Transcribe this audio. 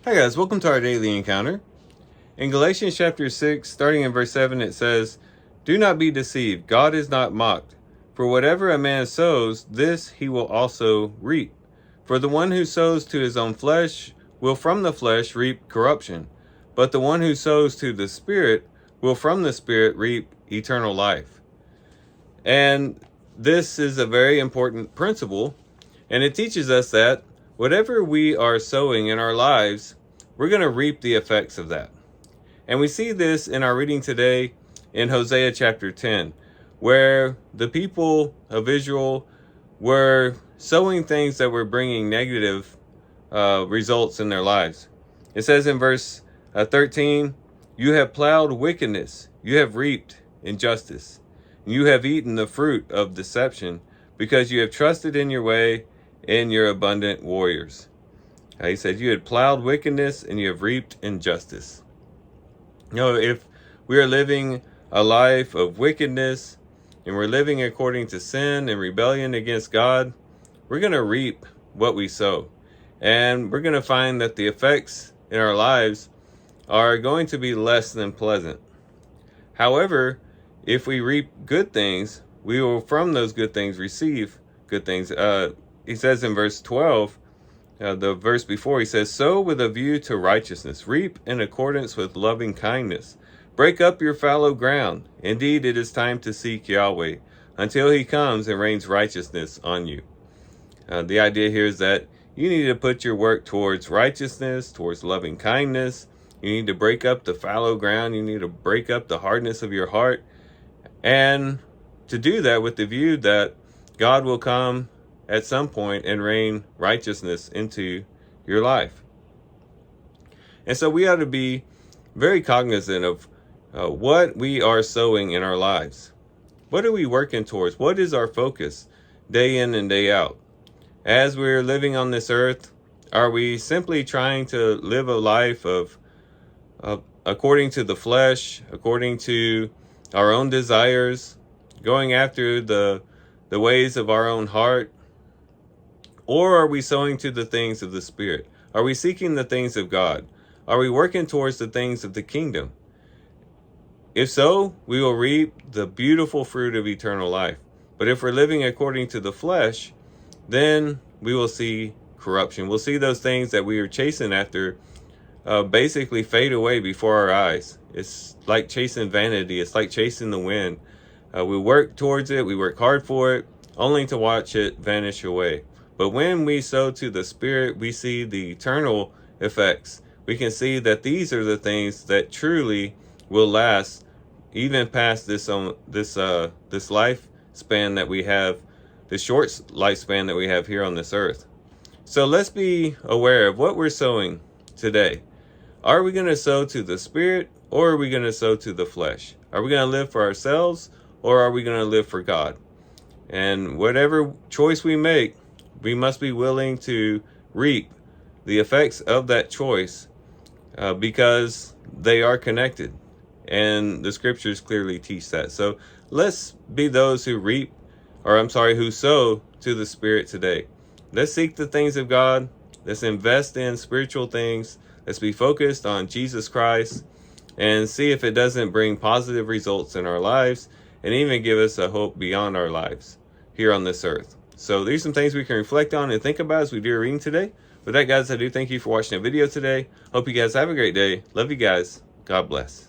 Hi guys, welcome to our daily encounter. In Galatians chapter 6, starting in verse 7, it says, "Do not be deceived, God is not mocked. For whatever a man sows, this he will also reap. For the one who sows to his own flesh will from the flesh reap corruption, but the one who sows to the Spirit will from the Spirit reap eternal life." And this is a very important principle, and it teaches us that whatever we are sowing in our lives, we're going to reap the effects of that. And we see this in our reading today in Hosea chapter 10, where the people of Israel were sowing things that were bringing negative results in their lives. It says in verse 13, "You have plowed wickedness, you have reaped injustice. You have eaten the fruit of deception, because you have trusted in your way in your abundant warriors." He said, "You had plowed wickedness and you have reaped injustice." If we are living a life of wickedness and we're living according to sin and rebellion against God, we're going to reap what we sow. And we're going to find that the effects in our lives are going to be less than pleasant. However, if we reap good things, we will from those good things receive good things. He says in verse 12, the verse before, he says, "Sow with a view to righteousness, reap in accordance with loving kindness. Break up your fallow ground. Indeed, it is time to seek Yahweh until he comes and rains righteousness on you." The idea here is that you need to put your work towards righteousness, towards loving kindness. You need to break up the fallow ground. You need to break up the hardness of your heart. And to do that with the view that God will come at some point and rain righteousness into your life. And so we ought to be very cognizant of what we are sowing in our lives. What are we working towards? What is our focus day in and day out? As we're living on this earth, are we simply trying to live a life of according to the flesh, according to our own desires, going after the ways of our own heart? Or are we sowing to the things of the Spirit? Are we seeking the things of God? Are we working towards the things of the kingdom? If so, we will reap the beautiful fruit of eternal life. But if we're living according to the flesh, then we will see corruption. We'll see those things that we are chasing after basically fade away before our eyes. It's like chasing vanity. It's like chasing the wind. We work towards it. We work hard for it, only to watch it vanish away. But when we sow to the Spirit, we see the eternal effects. We can see that these are the things that truly will last even past this lifespan that we have, the short lifespan that we have here on this earth. So let's be aware of what we're sowing today. Are we going to sow to the Spirit, or are we going to sow to the flesh? Are we going to live for ourselves, or are we going to live for God? And whatever choice we make, we must be willing to reap the effects of that choice because they are connected. And the scriptures clearly teach that. So let's be those who who sow to the Spirit today. Let's seek the things of God. Let's invest in spiritual things. Let's be focused on Jesus Christ and see if it doesn't bring positive results in our lives and even give us a hope beyond our lives here on this earth. So these are some things we can reflect on and think about as we do our reading today. With that, guys, I do thank you for watching the video today. Hope you guys have a great day. Love you guys. God bless.